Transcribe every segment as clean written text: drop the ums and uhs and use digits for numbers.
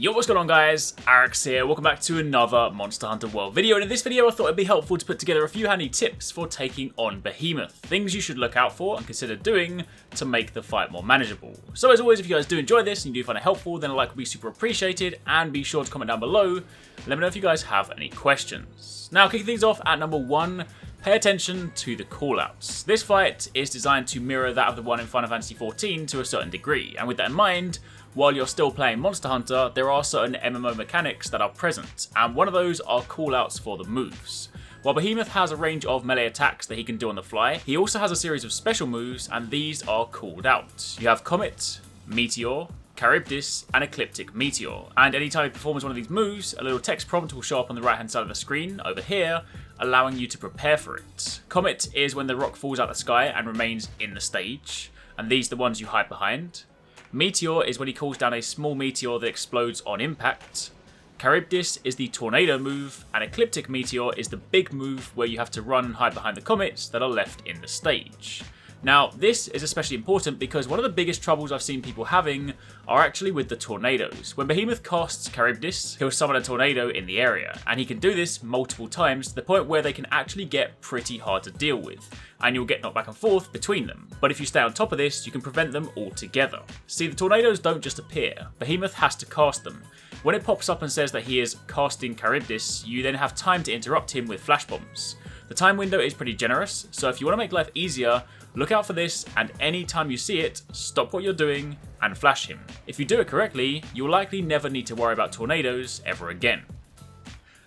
Yo, what's going on guys? Arekkz here, welcome back to another Monster Hunter World video, and in this video I thought it'd be helpful to put together a few handy tips for taking on Behemoth, things you should look out for and consider doing to make the fight more manageable. So as always, if you guys do enjoy this and you do find it helpful, then a like would be super appreciated, and be sure to comment down below, let me know if you guys have any questions. Now kicking things off at number 1, pay attention to the callouts. This fight is designed to mirror that of the one in Final Fantasy XIV to a certain degree, and with that in mind, while you're still playing Monster Hunter, there are certain MMO mechanics that are present, and one of those are callouts for the moves. While Behemoth has a range of melee attacks that he can do on the fly, he also has a series of special moves, and these are called out. You have Comet, Meteor, Charybdis, and Ecliptic Meteor, and anytime he performs one of these moves, a little text prompt will show up on the right hand side of the screen over here, allowing you to prepare for it. Comet is when the rock falls out of the sky and remains in the stage, and these are the ones you hide behind. Meteor is when he calls down a small meteor that explodes on impact. Charybdis is the tornado move, and Ecliptic Meteor is the big move where you have to run and hide behind the comets that are left in the stage. Now, this is especially important because one of the biggest troubles I've seen people having are actually with the tornadoes. When Behemoth casts Charybdis, he'll summon a tornado in the area, and he can do this multiple times to the point where they can actually get pretty hard to deal with, and you'll get knocked back and forth between them. But if you stay on top of this, you can prevent them altogether. See, the tornadoes don't just appear, Behemoth has to cast them. When it pops up and says that he is casting Charybdis, you then have time to interrupt him with flash bombs. The time window is pretty generous, so if you want to make life easier, look out for this, and anytime you see it, stop what you're doing and flash him. If you do it correctly, you'll likely never need to worry about tornadoes ever again.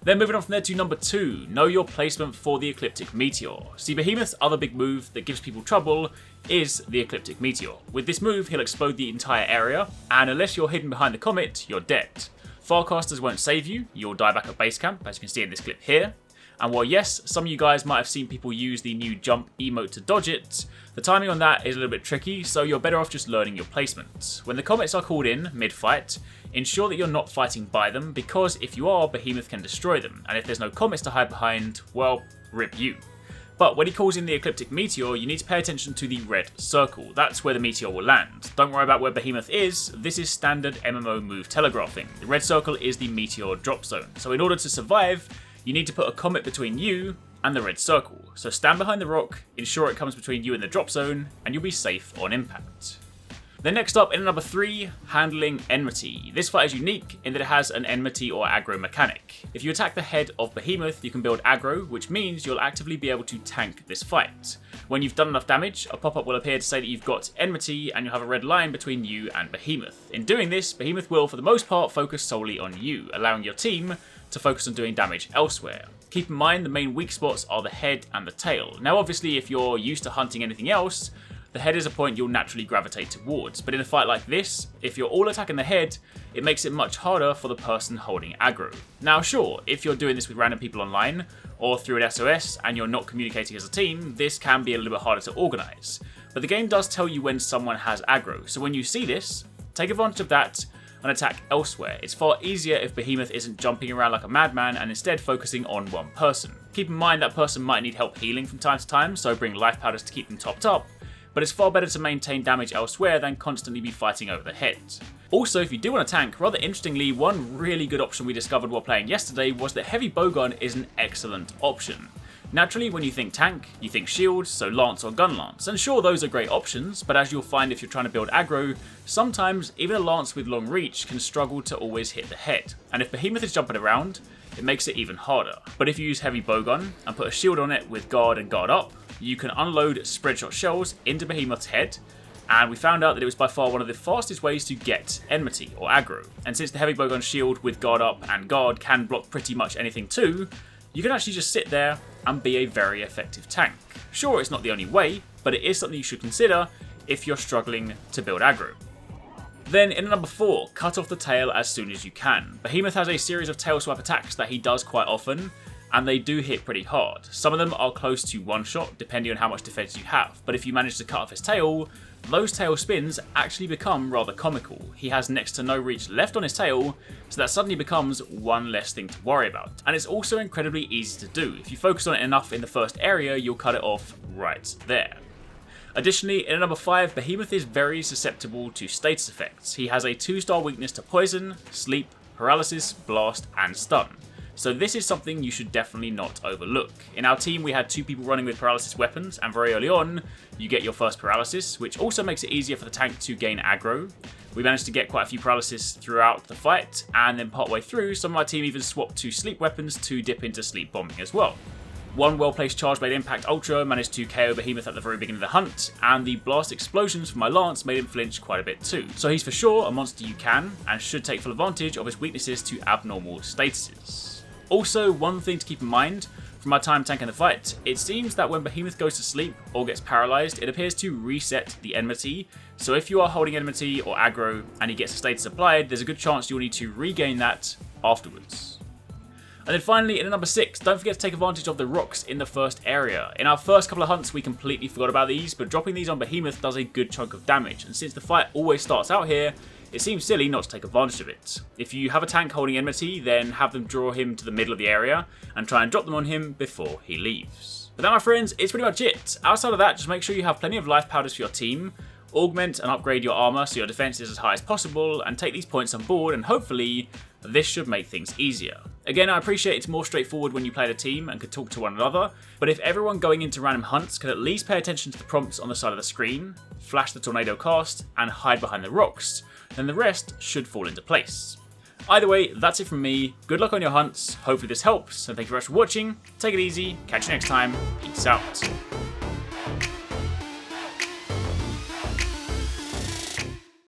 Then moving on from there to number 2, know your placement for the Ecliptic Meteor. See, Behemoth's other big move that gives people trouble is the Ecliptic Meteor. With this move, he'll explode the entire area, and unless you're hidden behind the comet, you're dead. Farcasters won't save you, you'll die back at base camp, as you can see in this clip here. And while yes, some of you guys might have seen people use the new jump emote to dodge it, the timing on that is a little bit tricky, so you're better off just learning your placement. When the comets are called in mid-fight, ensure that you're not fighting by them, because if you are, Behemoth can destroy them, and if there's no comets to hide behind, well, rip you. But when he calls in the Ecliptic Meteor, you need to pay attention to the red circle. That's where the meteor will land. Don't worry about where Behemoth is, this is standard MMO move telegraphing. The red circle is the meteor drop zone, so in order to survive, you need to put a comet between you and the red circle. So stand behind the rock, ensure it comes between you and the drop zone, and you'll be safe on impact. Then next up, in number 3, handling enmity. This fight is unique in that it has an enmity or aggro mechanic. If you attack the head of Behemoth, you can build aggro, which means you'll actively be able to tank this fight. When you've done enough damage, a pop-up will appear to say that you've got enmity, and you'll have a red line between you and Behemoth. In doing this, Behemoth will, for the most part, focus solely on you, allowing your team to focus on doing damage elsewhere. Keep in mind the main weak spots are the head and the tail. Now obviously if you're used to hunting anything else, the head is a point you'll naturally gravitate towards, but in a fight like this, if you're all attacking the head, it makes it much harder for the person holding aggro. Now sure, if you're doing this with random people online, or through an SOS and you're not communicating as a team, this can be a little bit harder to organise. But the game does tell you when someone has aggro, so when you see this, take advantage of that and attack elsewhere. It's far easier if Behemoth isn't jumping around like a madman and instead focusing on one person. Keep in mind that person might need help healing from time to time, so bring life powders to keep them topped up, but it's far better to maintain damage elsewhere than constantly be fighting over the head. Also, if you do want to tank, rather interestingly, one really good option we discovered while playing yesterday was that heavy bowgun is an excellent option. Naturally, when you think tank, you think shield, so lance or gun lance, and sure those are great options, but as you'll find if you're trying to build aggro, sometimes even a lance with long reach can struggle to always hit the head, and if Behemoth is jumping around, it makes it even harder. But if you use heavy bowgun and put a shield on it with guard and guard up, you can unload spread shot shells into Behemoth's head, and we found out that it was by far one of the fastest ways to get enmity or aggro, and since the heavy bowgun shield with guard up and guard can block pretty much anything too, you can actually just sit there and be a very effective tank. Sure, it's not the only way, but it is something you should consider if you're struggling to build aggro. Then in number 4, cut off the tail as soon as you can. Behemoth has a series of tail swipe attacks that he does quite often, and they do hit pretty hard. Some of them are close to one shot, depending on how much defense you have, but if you manage to cut off his tail, those tail spins actually become rather comical. He has next to no reach left on his tail, so that suddenly becomes one less thing to worry about. And it's also incredibly easy to do. If you focus on it enough in the first area, you'll cut it off right there. Additionally, in number 5, Behemoth is very susceptible to status effects. He has a 2-star weakness to poison, sleep, paralysis, blast, and stun. So this is something you should definitely not overlook. In our team we had 2 people running with paralysis weapons, and very early on you get your first paralysis, which also makes it easier for the tank to gain aggro. We managed to get quite a few paralysis throughout the fight, and then partway through some of my team even swapped to sleep weapons to dip into sleep bombing as well. One well-placed Charge Blade Impact Ultra managed to KO Behemoth at the very beginning of the hunt, and the blast explosions from my lance made him flinch quite a bit too. So he's for sure a monster you can, and should take full advantage of his weaknesses to abnormal statuses. Also, one thing to keep in mind, from my time tanking the fight, it seems that when Behemoth goes to sleep or gets paralysed, it appears to reset the enmity. So if you are holding enmity or aggro and he gets a status applied, there's a good chance you'll need to regain that afterwards. And then finally, in at number 6, don't forget to take advantage of the rocks in the first area. In our first couple of hunts, we completely forgot about these, but dropping these on Behemoth does a good chunk of damage, and since the fight always starts out here, it seems silly not to take advantage of it. If you have a tank holding enmity, then have them draw him to the middle of the area, and try and drop them on him before he leaves. But that, my friends, is pretty much it. Outside of that, just make sure you have plenty of life powders for your team, augment and upgrade your armor so your defense is as high as possible, and take these points on board, and hopefully this should make things easier. Again, I appreciate it's more straightforward when you play the team and can talk to one another, but if everyone going into random hunts could at least pay attention to the prompts on the side of the screen, flash the tornado cast, and hide behind the rocks, then the rest should fall into place. Either way, that's it from me. Good luck on your hunts, hopefully this helps, and thank you very much for watching, take it easy, catch you next time, peace out.